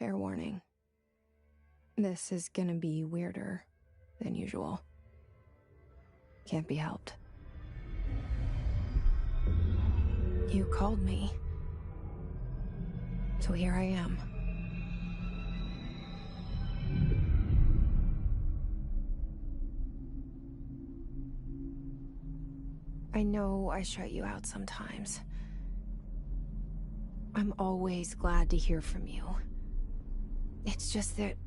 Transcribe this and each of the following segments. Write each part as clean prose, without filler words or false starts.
Fair warning. This is gonna be weirder than usual. Can't be helped. You called me. So here I am. I know I shut you out sometimes. I'm always glad to hear from you. It's just that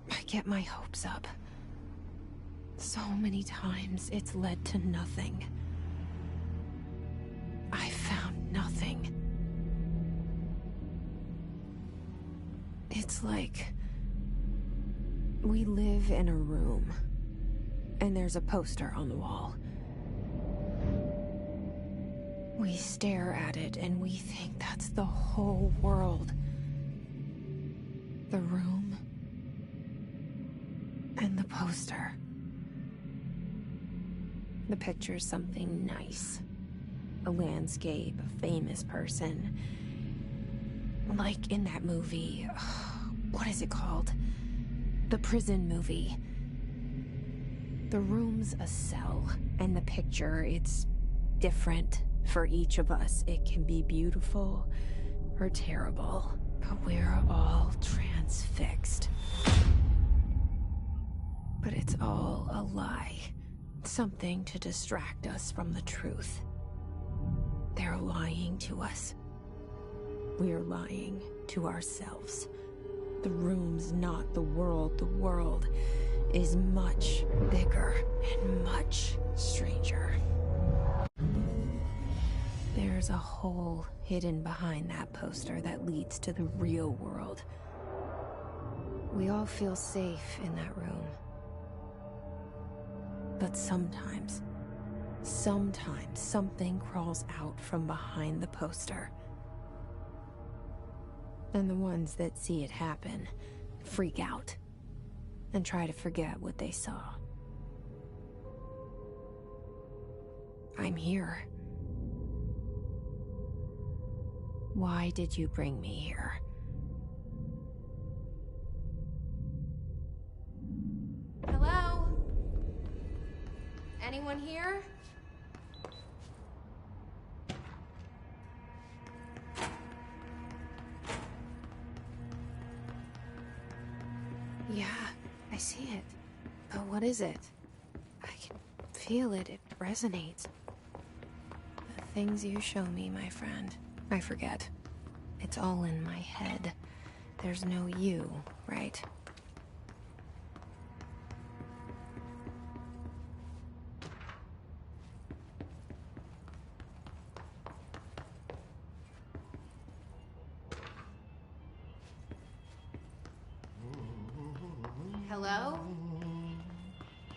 I get my hopes up. So many times it's led to nothing. I found nothing. It's like we live in a room, and there's a poster on the wall. We stare at it and we think that's the whole world. The room and the poster. The picture's something nice. A landscape, a famous person. Like in that movie, what is it called? The prison movie. The room's a cell, and the picture, it's different for each of us. It can be beautiful or terrible, but we're all transfixed. But it's all a lie. Something to distract us from the truth. They're lying to us. We're lying to ourselves. The room's not the world. The world is much bigger and much stranger. There's a hole hidden behind that poster that leads to the real world. We all feel safe in that room. But sometimes something crawls out from behind the poster. And the ones that see it happen freak out and try to forget what they saw. I'm here. Why did you bring me here? Hello? Anyone here? Yeah, I see it. But what is it? I can feel it. It resonates. The things you show me, my friend, I forget. It's all in my head. There's no you, right? Hello?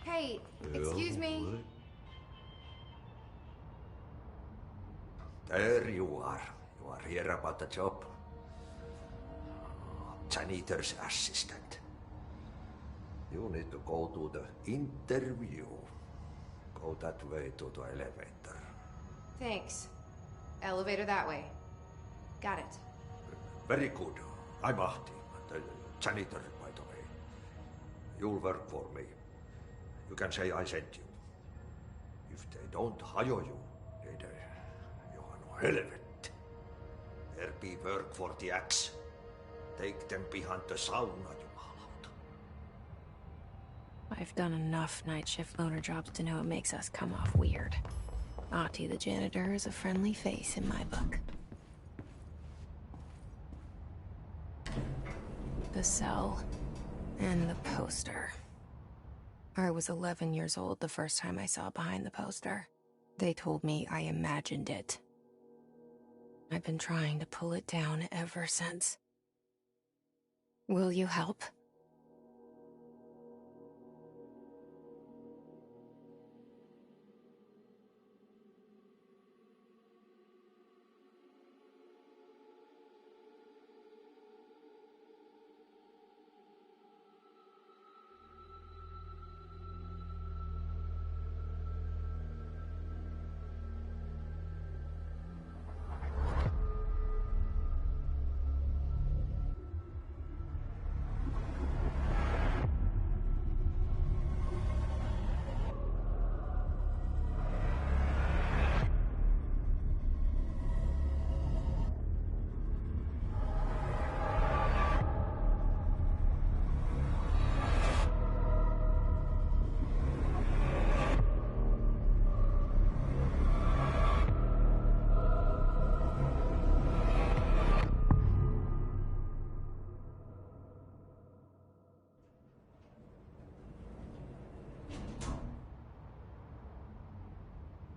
Hey, excuse me? There you are. You are here about the job. Janitor's assistant. You need to go to the interview. Go that way to the elevator. Thanks. Elevator that way. Got it. Very good. I'm Ahti, the janitor, by the way. You'll work for me. You can say I sent you. If they don't hire you, then you are no helvet. There be work for the axe. Take them behind the sauna, jumalauta. I've done enough night shift loner jobs to know it makes us come off weird. Ahti the janitor is a friendly face in my book. The cell and the poster. I was 11 years old the first time I saw behind the poster. They told me I imagined it. I've been trying to pull it down ever since. Will you help?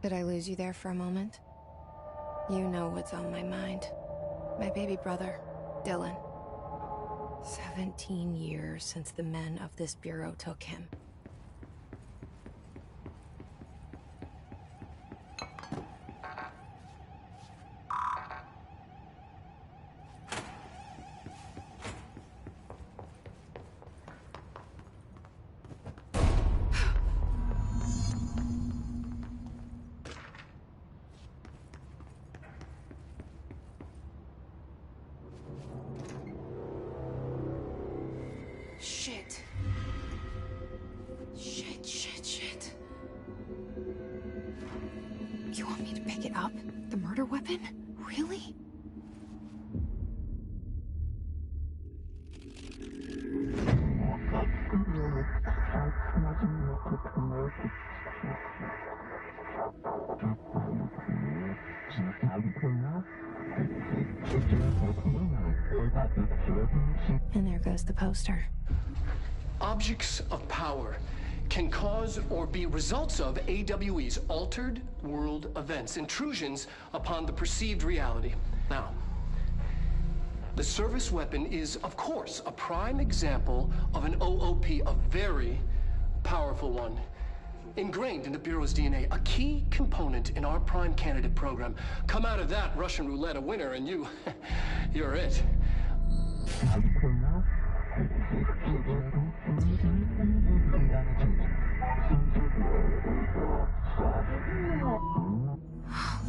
Did I lose you there for a moment? You know what's on my mind. My baby brother, Dylan. 17 years since the men of this bureau took him. Shit. Shit. You want me to pick it up? The murder weapon? Really? And there goes the poster. Objects of power can cause or be results of AWE's altered world events, intrusions upon the perceived reality. Now, the service weapon is, of course, a prime example of an OOP, a very powerful one. Ingrained in the Bureau's DNA, a key component in our prime candidate program. Come out of that Russian roulette a winner and you're it.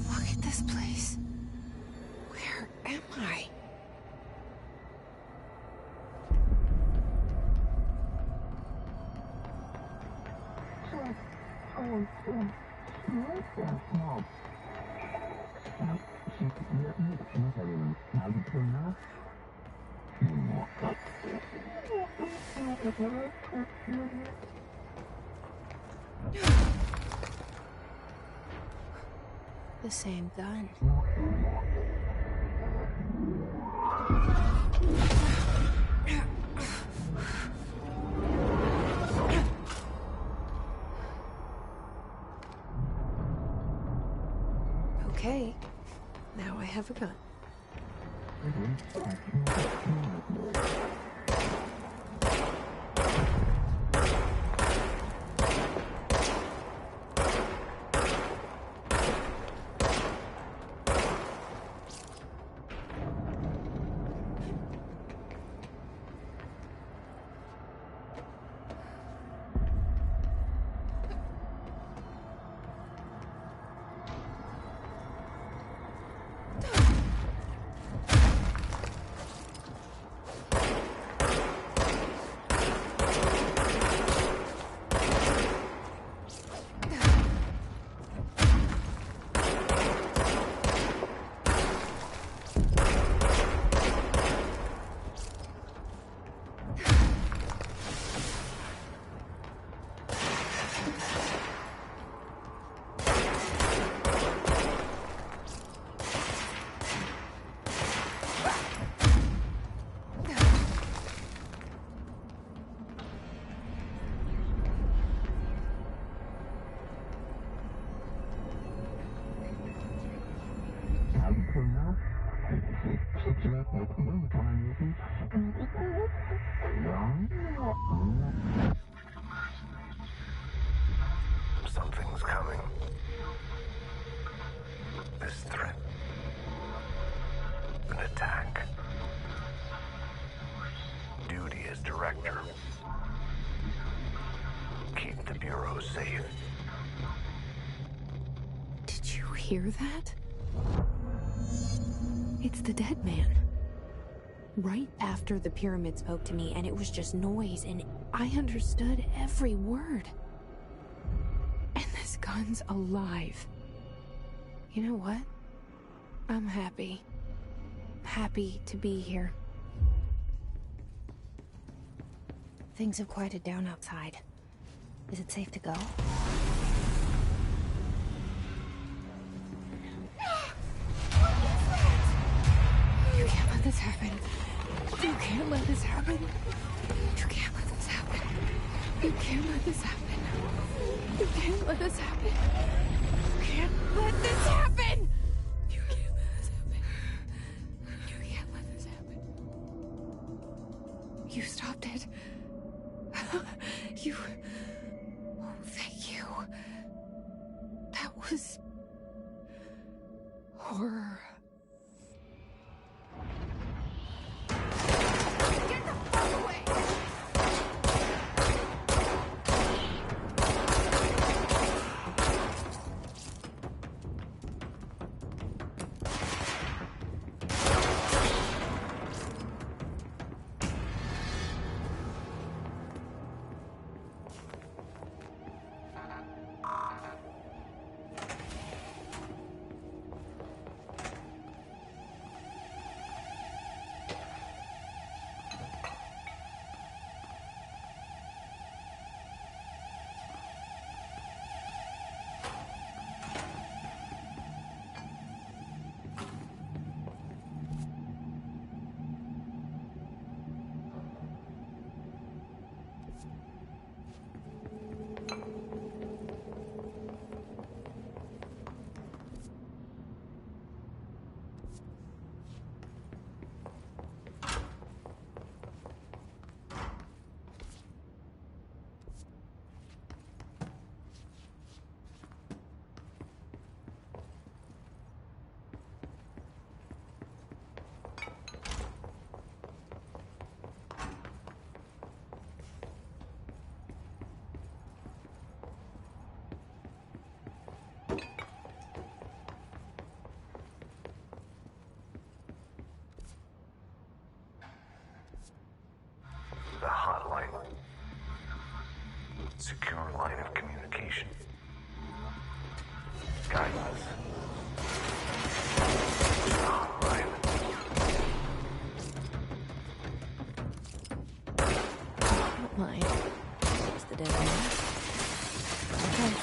Look at this place. Where am I? The same gun. Okay, now I have a gun. Something's coming. This threat. An attack. Duty as director. Keep the Bureau safe. Did you hear that? It's the dead man. Right after the pyramid spoke to me, and it was just noise, and I understood every word. And this gun's alive. You know what? I'm happy. Happy to be here. Things have quieted down outside. Is it safe to go? You can't let this happen. You can't let this happen. You can't let this happen. You can't let this happen. You can't let this happen. You can't was... horror. Get the fuck away! The hotline. Secure line of communication. Guidance. Hotline. Don't mind. It's the dead end. Okay.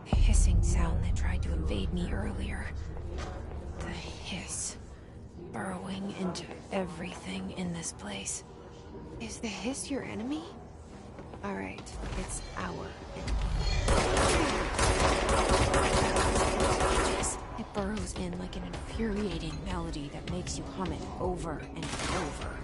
Hissing sound that tried to invade me earlier. The hiss. Burrowing into everything in this place. Is the hiss your enemy? Alright, it's our enemy. It burrows in like an infuriating melody that makes you hum it over and over.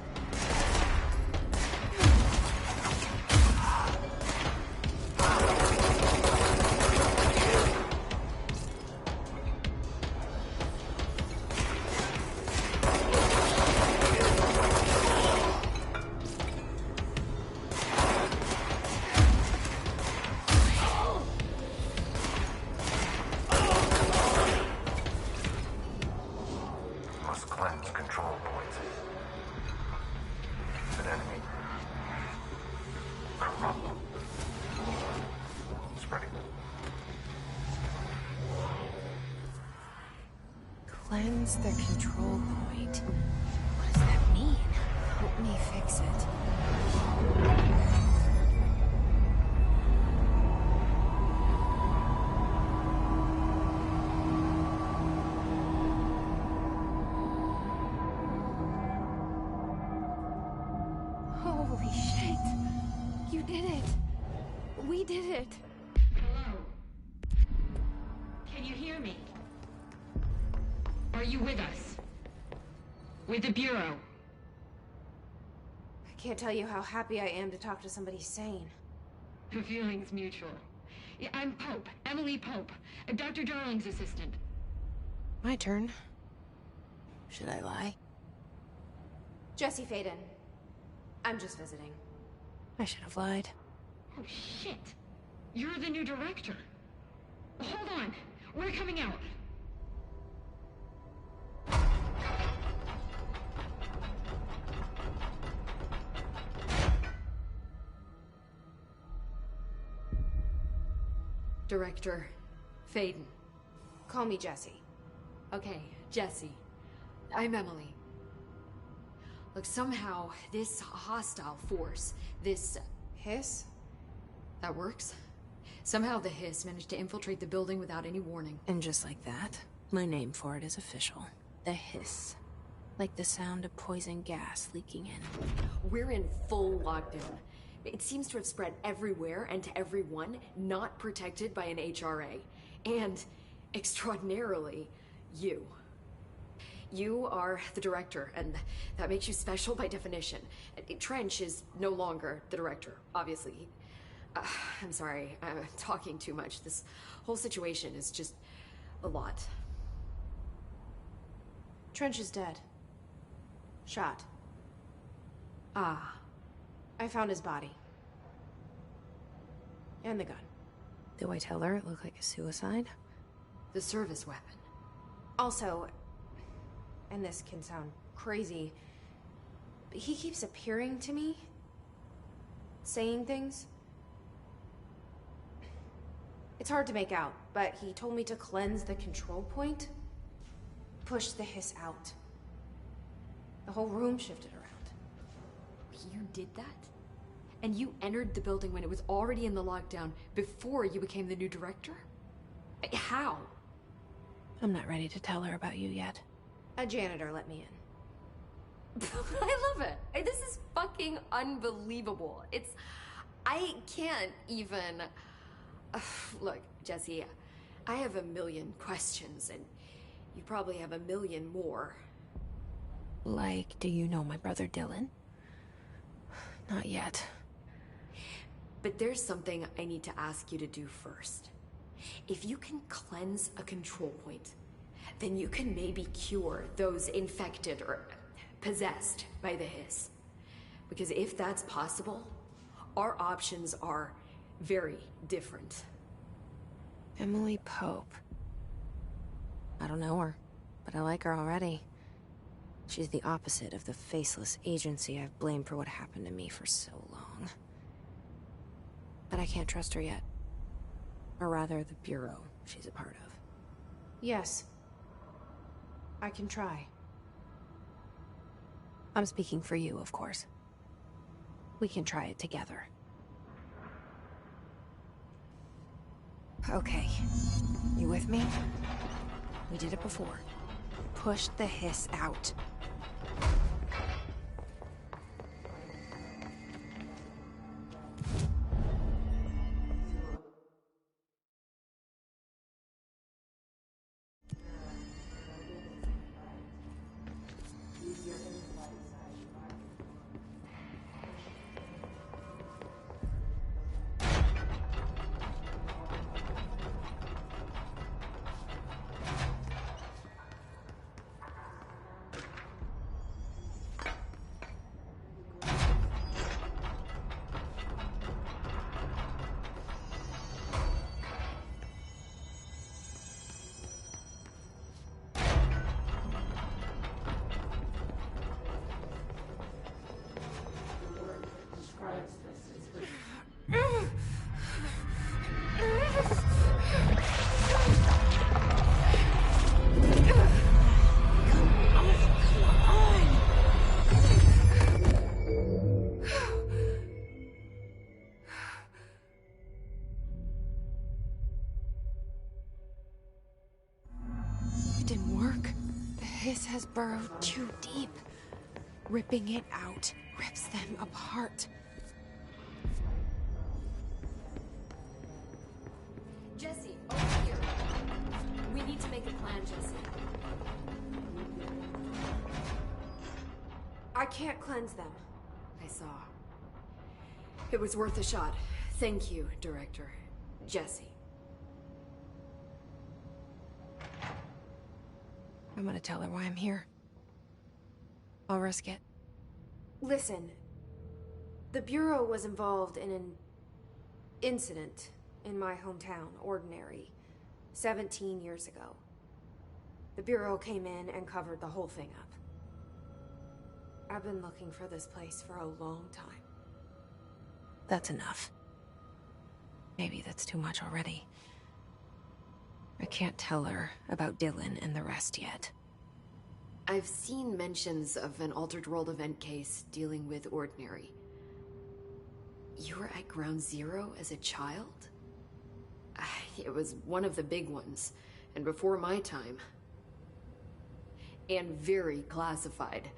Must cleanse control points. An enemy. Corrupt. Spreading. Cleanse the control point. What does that mean? Help me fix it. Holy shit! You did it! We did it! Hello? Can you hear me? Are you with us? With the Bureau? I can't tell you how happy I am to talk to somebody sane. The feeling's mutual. Yeah, I'm Pope, Emily Pope, Dr. Darling's assistant. My turn. Should I lie? Jesse Faden. I'm just visiting. I should have lied. Oh, shit. You're the new director. Hold on. We're coming out. Director Faden. Call me Jessie. Okay, Jessie. I'm Emily. Look, somehow, this hostile force, this... Hiss? That works? Somehow the Hiss managed to infiltrate the building without any warning. And just like that, my name for it is official. The Hiss. Like the sound of poison gas leaking in. We're in full lockdown. It seems to have spread everywhere and to everyone not protected by an HRA. And, extraordinarily, you. You are the director, and that makes you special by definition. Trench is no longer the director, obviously. I'm sorry, I'm talking too much. This whole situation is just a lot. Trench is dead. Shot. Ah. I found his body. And the gun. Do I tell her it looked like a suicide? The service weapon. Also, and this can sound crazy, but he keeps appearing to me. Saying things. It's hard to make out, but he told me to cleanse the control point. Push the Hiss out. The whole room shifted around. You did that? And you entered the building when it was already in the lockdown before you became the new director? How? I'm not ready to tell her about you yet. A janitor let me in. I love it. This is fucking unbelievable. I can't even... Look, Jessie, I have a million questions, and you probably have a million more. Like, do you know my brother Dylan? Not yet. But there's something I need to ask you to do first. If you can cleanse a control point, then you can maybe cure those infected or possessed by the Hiss. Because if that's possible, our options are very different. Emily Pope. I don't know her, but I like her already. She's the opposite of the faceless agency I've blamed for what happened to me for so long. But I can't trust her yet. Or rather, the Bureau she's a part of. Yes. I can try. I'm speaking for you, of course. We can try it together. Okay. You with me? We did it before. Push the Hiss out. Has burrowed too deep. Ripping it out rips them apart. Jessie, over here. We need to make a plan, Jessie. I can't cleanse them. I saw. It was worth a shot. Thank you, Director. Jessie. I'm gonna tell her why I'm here. I'll risk it. Listen. The Bureau was involved in an incident in my hometown, Ordinary, 17 years ago. The Bureau came in and covered the whole thing up. I've been looking for this place for a long time. That's enough. Maybe that's too much already. I can't tell her about Dylan and the rest yet. I've seen mentions of an Altered World event case dealing with Ordinary. You were at Ground Zero as a child? It was one of the big ones, and before my time. And very classified.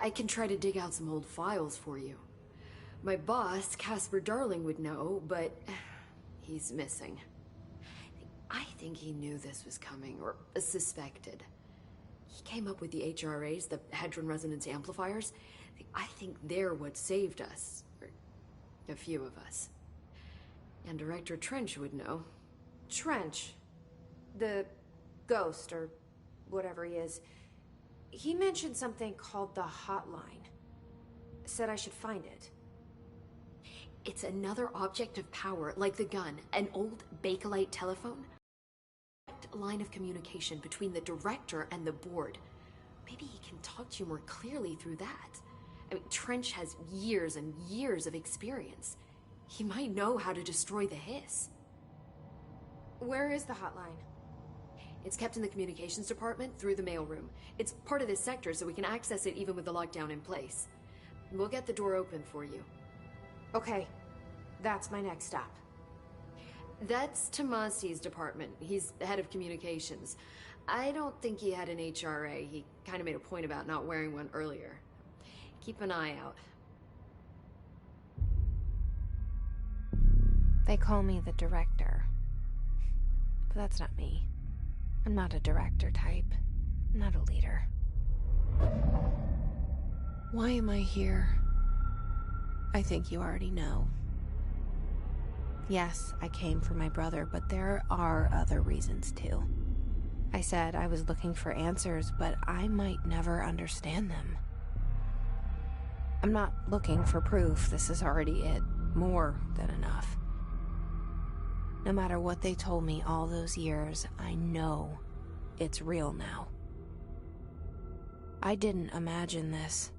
I can try to dig out some old files for you. My boss, Casper Darling, would know, but he's missing. I think he knew this was coming, or suspected. He came up with the HRAs, the Hadron Resonance Amplifiers. I think they're what saved us. Or a few of us. And Director Trench would know. Trench. The ghost, or whatever he is. He mentioned something called the Hotline. Said I should find it. It's another object of power, like the gun, an old Bakelite telephone. Line of communication between the director and the board. Maybe he can talk to you more clearly through that. I mean, Trench has years and years of experience. He might know how to destroy the hiss. Where is the hotline? It's kept in the communications department through the mailroom. It's part of this sector, so we can access it even with the lockdown in place. We'll get the door open for you. Okay, that's my next stop. That's Tomasi's department. He's the head of communications. I don't think he had an HRA. He kind of made a point about not wearing one earlier. Keep an eye out. They call me the director. But that's not me. I'm not a director type. I'm not a leader. Why am I here? I think you already know. Yes, I came for my brother, but there are other reasons too. I said I was looking for answers, but I might never understand them. I'm not looking for proof. This is already it. More than enough. No matter what they told me all those years, I know it's real now. I didn't imagine this.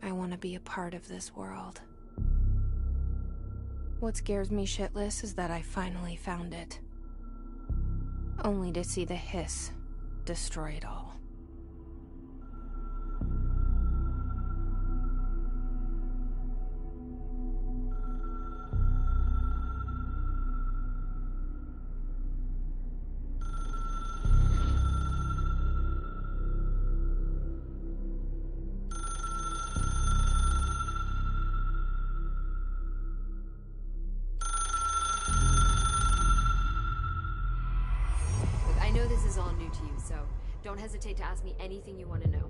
I want to be a part of this world. What scares me shitless is that I finally found it. Only to see the hiss destroy it all. Don't hesitate to ask me anything you want to know.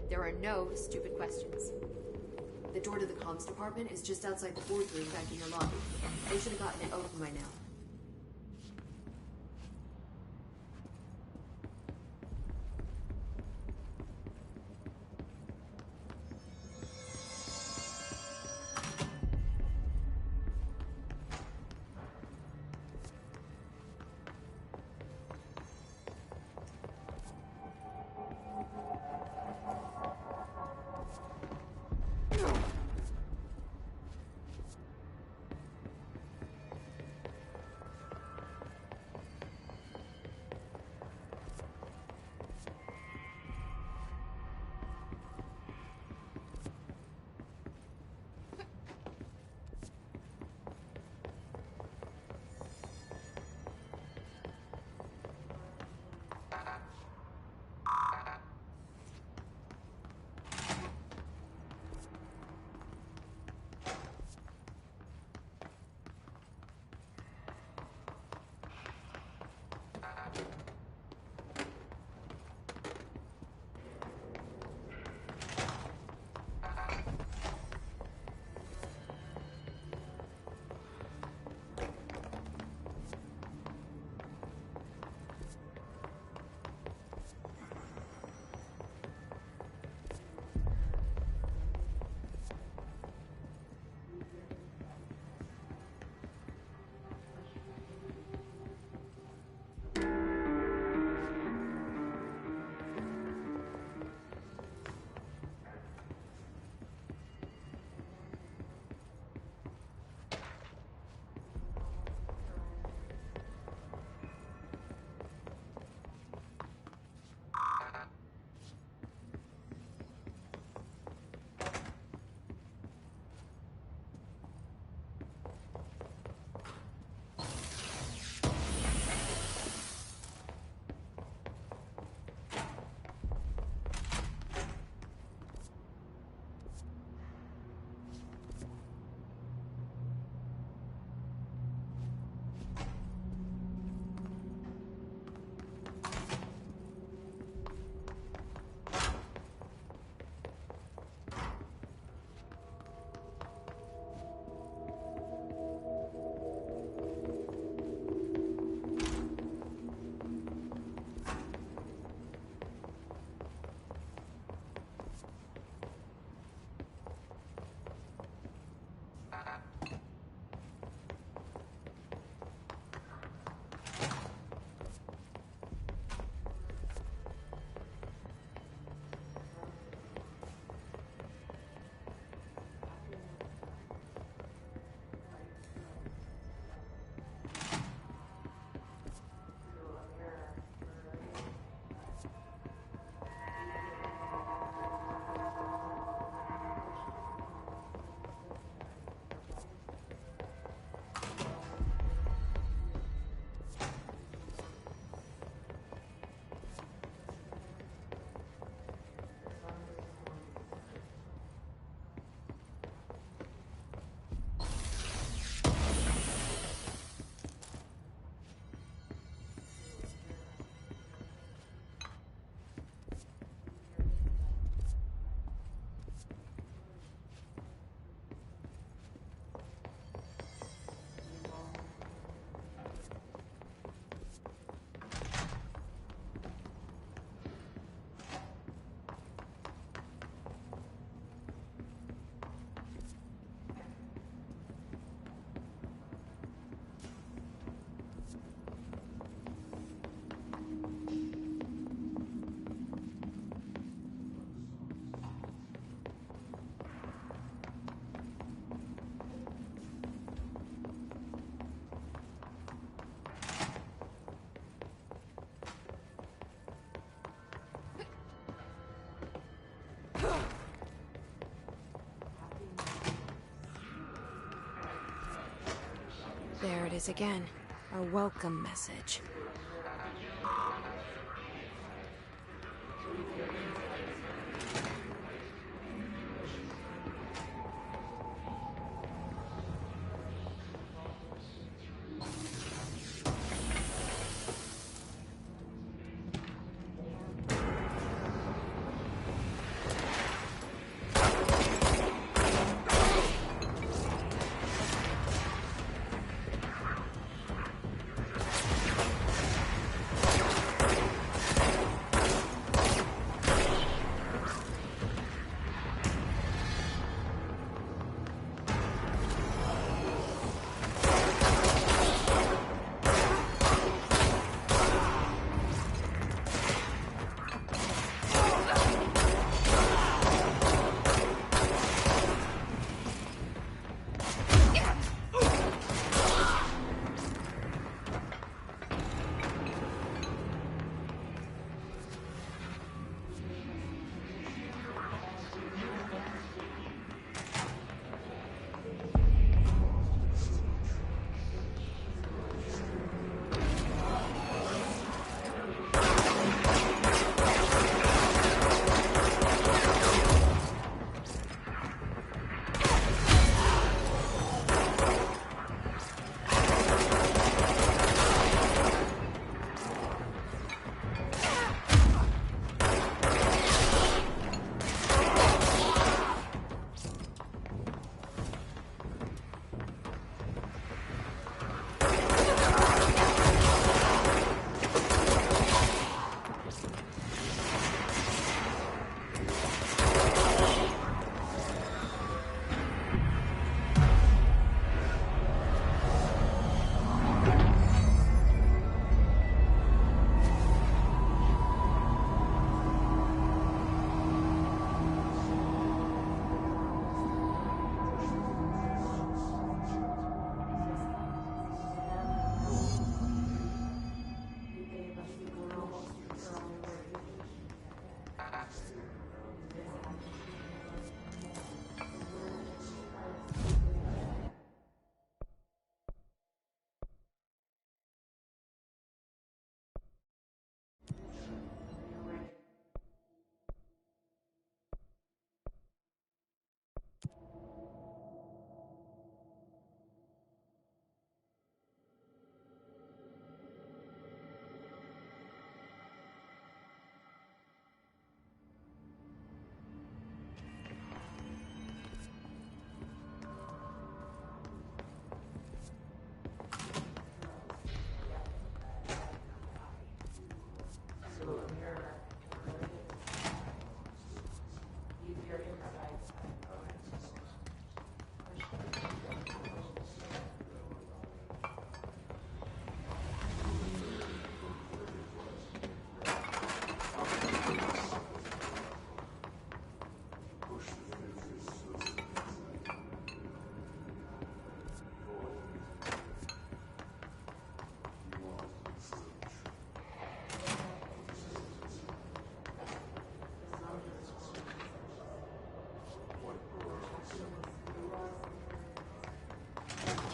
There are no stupid questions. The door to the comms department is just outside the boardroom back in your lobby. They should have gotten it open by now. is again. Our welcome message.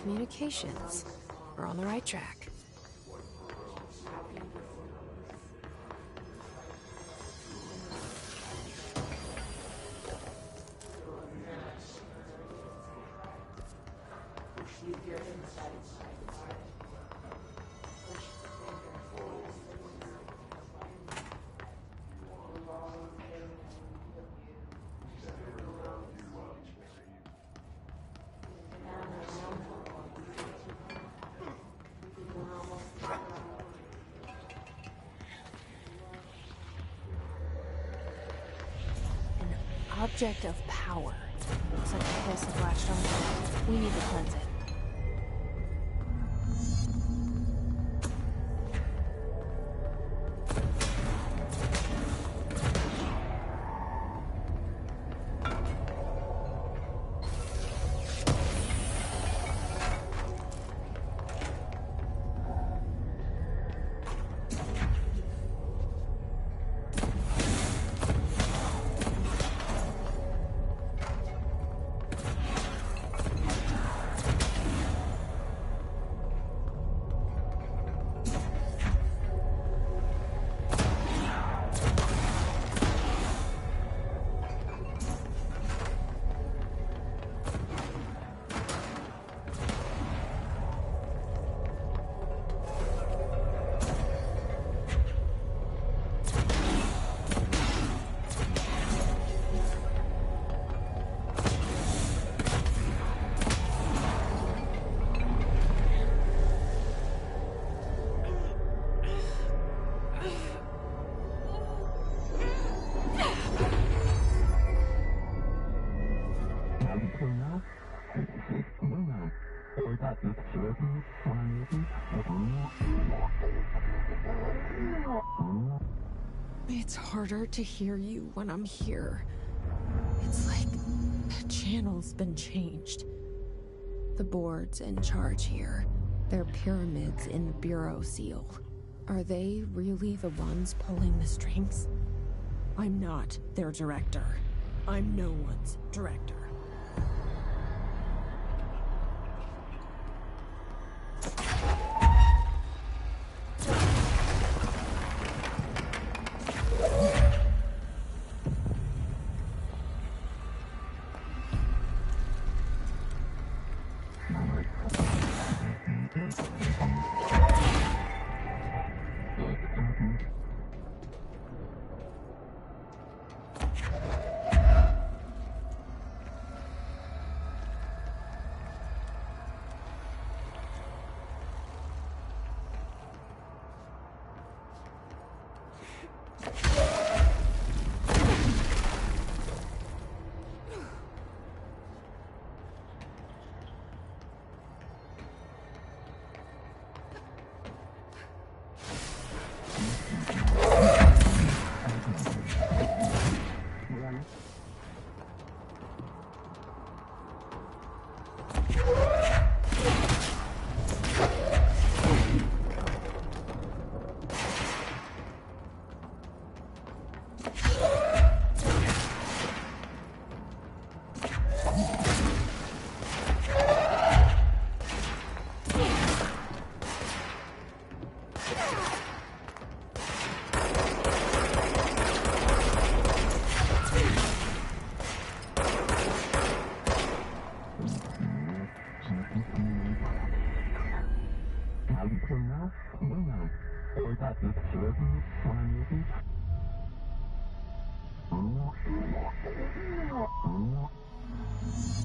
Communications. We're on the right track. Object of power. Looks like the pulse has latched on. We need to cleanse it. It's harder to hear you when I'm here. It's like the channel's been changed. The board's in charge here. They're pyramids in the Bureau seal. Are they really the ones pulling the strings? I'm not their director. I'm no one's director.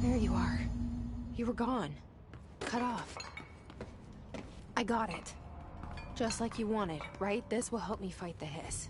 There you are. You were gone. Cut off. I got it. Just like you wanted, right? This will help me fight the hiss.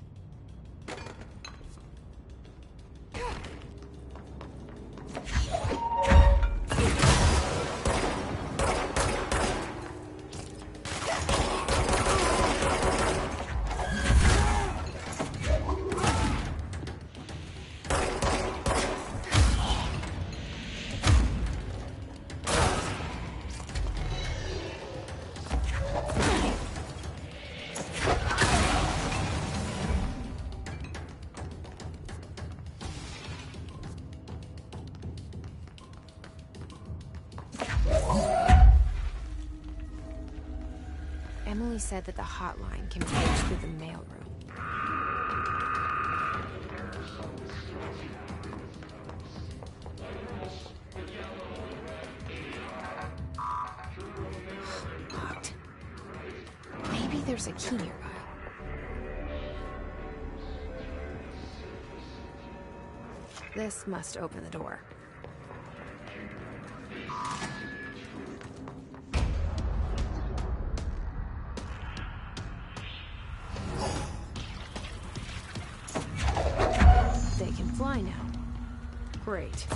Emily said that the hotline can be reached through the mailroom. Locked. Maybe there's a key nearby. This must open the door. They can fly now. Great.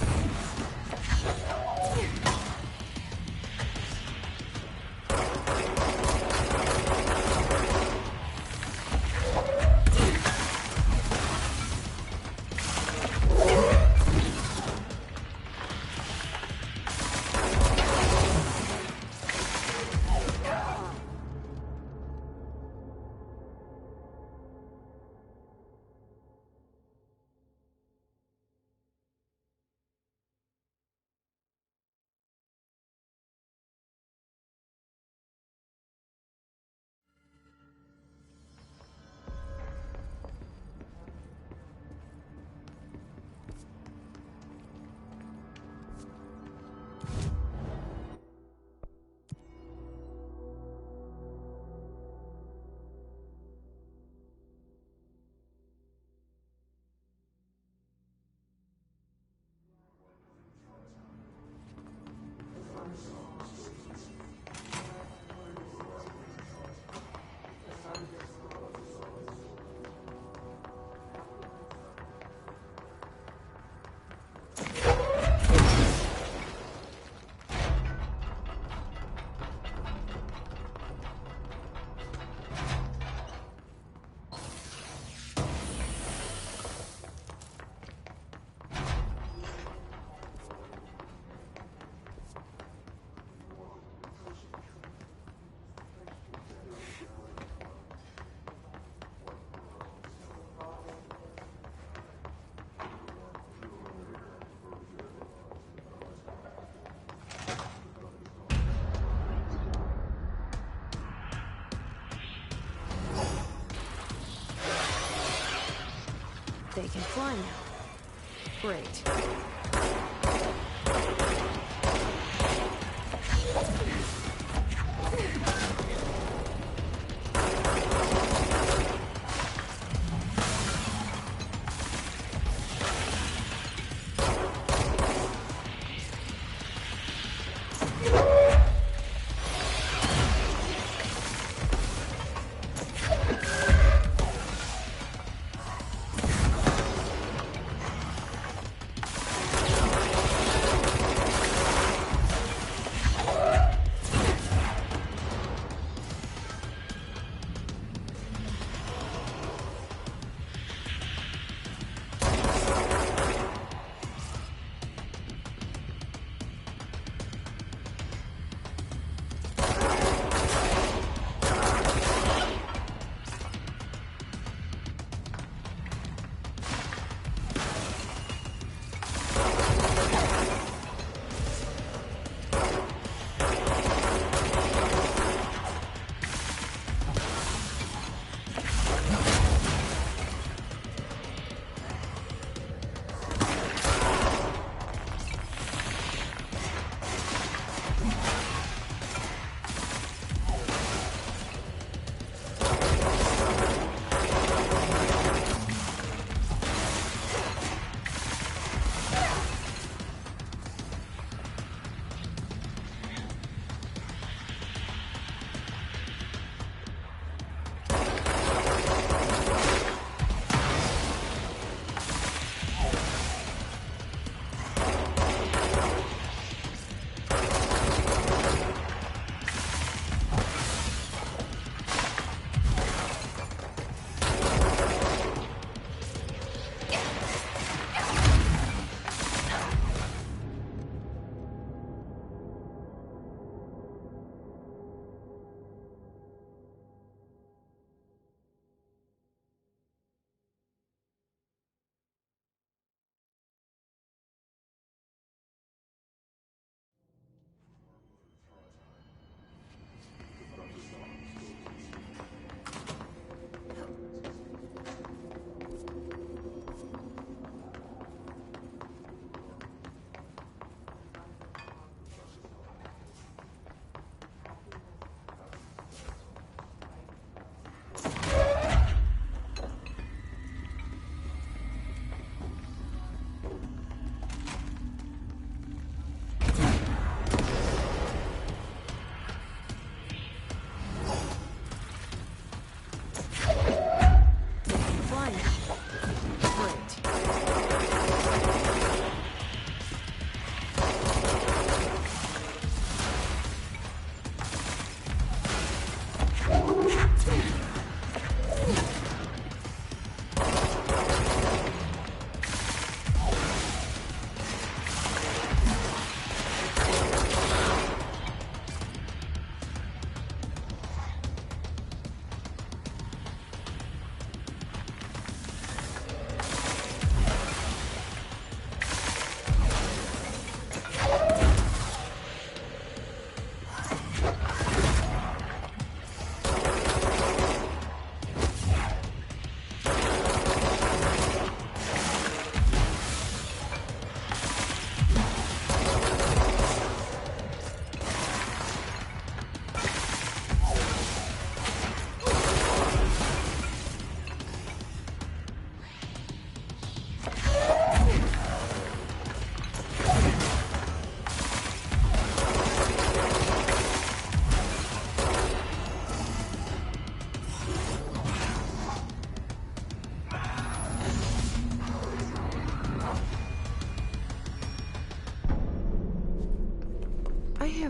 They can fly now. Great.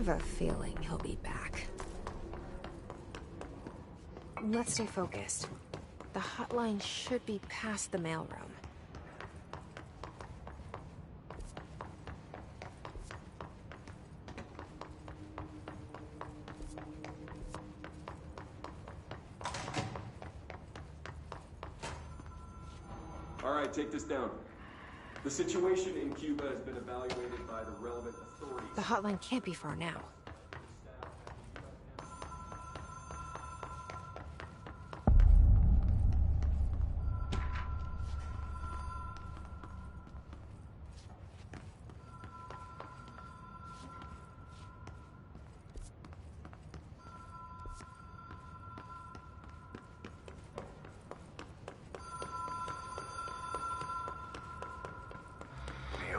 have a feeling he'll be back. Let's stay focused. The hotline should be past the mailroom. All right, take this down. The situation in Cuba has been evaluated by the relevant authorities. The hotline can't be far now.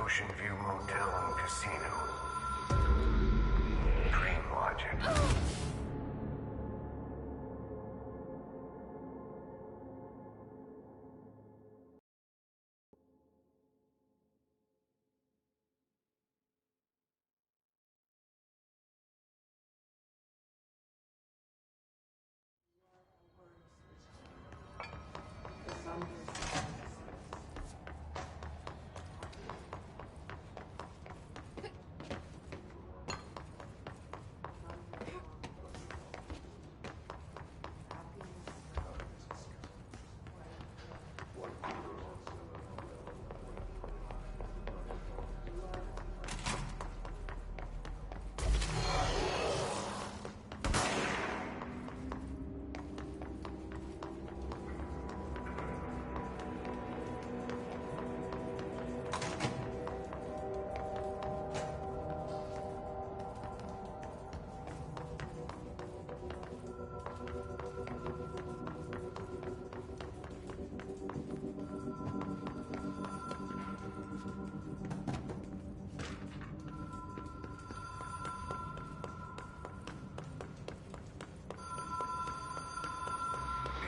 Ocean View Motel and Casino. Dream Logic.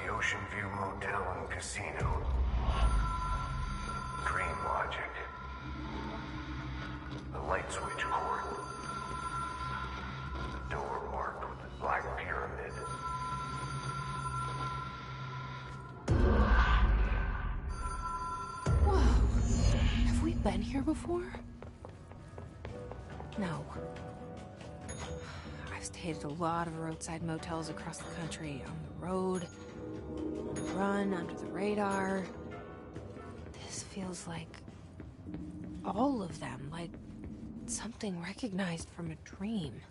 Ocean View Motel and Casino. Dream Logic. The light switch cord. The door marked with the Black Pyramid. Whoa. Have we been here before? No. I've stayed at a lot of roadside motels across the country, on the road, run under the radar. This feels like all of them, like something recognized from a dream.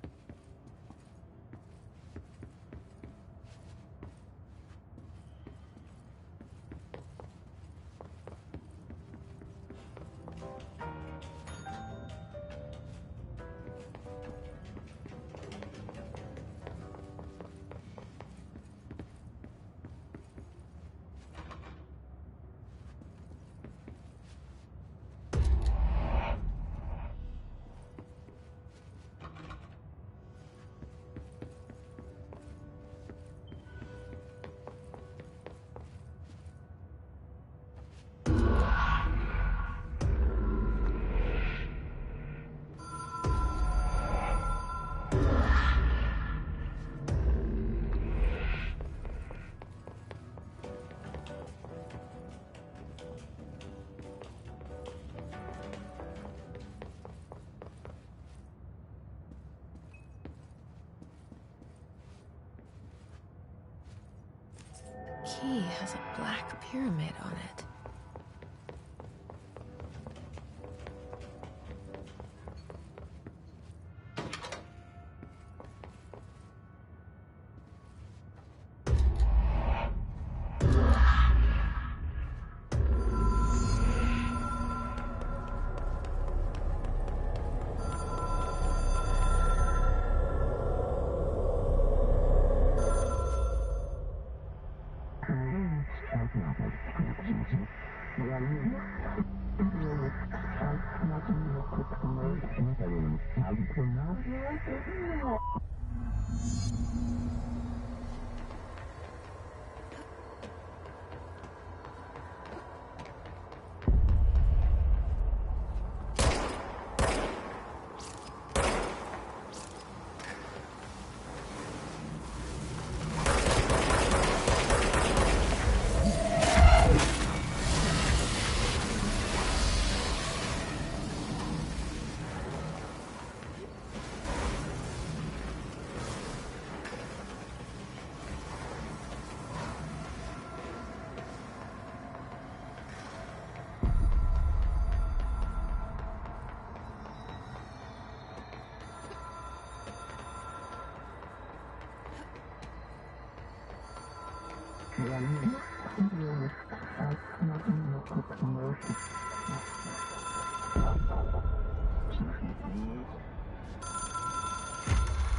Key has a black pyramid on it.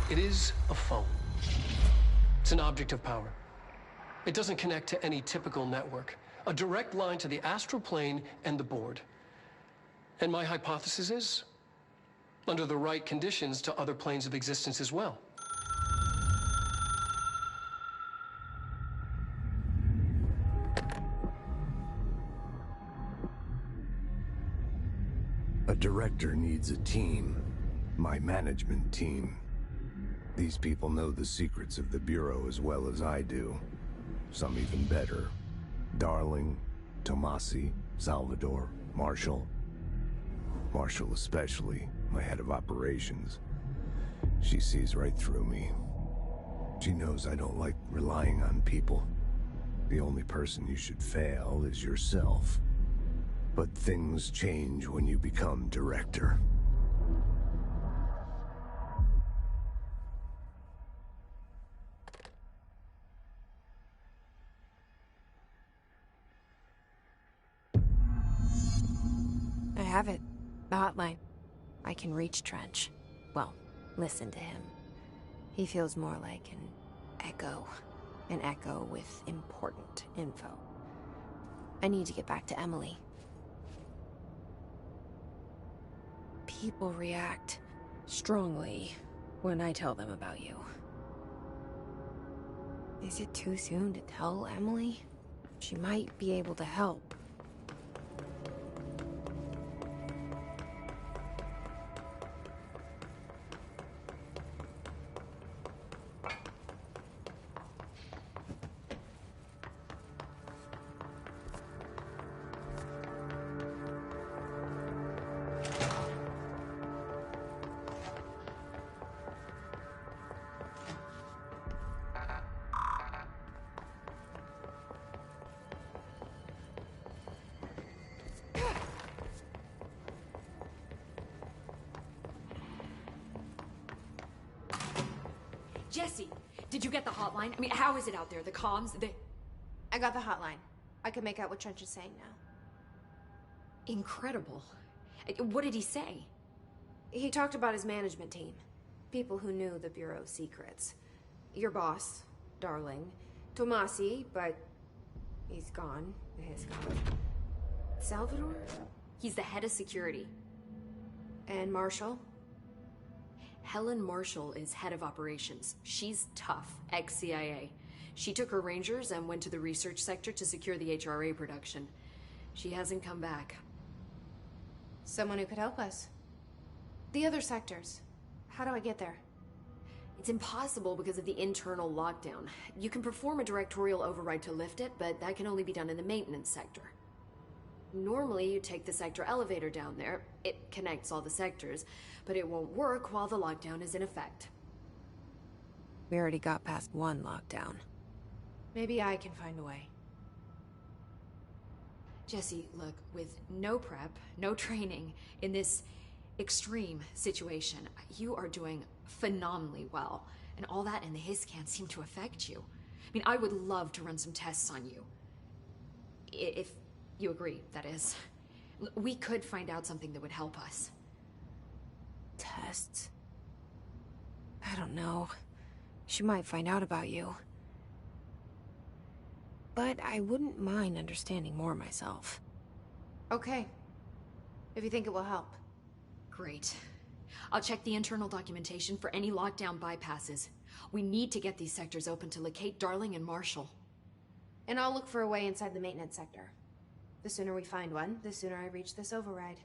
It is a phone. It's an object of power. It doesn't connect to any typical network. A direct line to the astral plane and the board. And my hypothesis is, under the right conditions, to other planes of existence as well. A director needs a team. My management team. These people know the secrets of the Bureau as well as I do. Some even better. Darling, Tomasi, Salvador, Marshall. Marshall especially, my head of operations. She sees right through me. She knows I don't like relying on people. The only person you should fail is yourself. But things change when you become director. I have it. The hotline. I can reach Trench. Well, listen to him. He feels more like an echo. An echo with important info. I need to get back to Emily. People react strongly when I tell them about you. Is it too soon to tell Emily? She might be able to help. Jesse, did you get the hotline? I mean, how is it out there? The comms, I got the hotline. I can make out what Trench is saying now. Incredible. What did he say? He talked about his management team. People who knew the Bureau's secrets. Your boss, Darling. Tomasi, but he's gone. He's gone. Salvador? He's the head of security. And Marshall? Helen Marshall is head of operations. She's tough, ex-CIA. She took her Rangers and went to the research sector to secure the HRA production. She hasn't come back. Someone who could help us. The other sectors. How do I get there? It's impossible because of the internal lockdown. You can perform a directorial override to lift it, but that can only be done in the maintenance sector. Normally, you take the sector elevator down there. It connects all the sectors, but it won't work while the lockdown is in effect. We already got past one lockdown. Maybe I can find a way. Jesse, look, with no prep, no training, in this extreme situation, you are doing phenomenally well. And all that and the hiss can't seem to affect you. I mean, I would love to run some tests on you. If you agree, that is. We could find out something that would help us. Tests? I don't know. She might find out about you. But I wouldn't mind understanding more myself. Okay. If you think it will help. Great. I'll check the internal documentation for any lockdown bypasses. We need to get these sectors open to locate Darling and Marshall. And I'll look for a way inside the maintenance sector. The sooner we find one, the sooner I reach this override.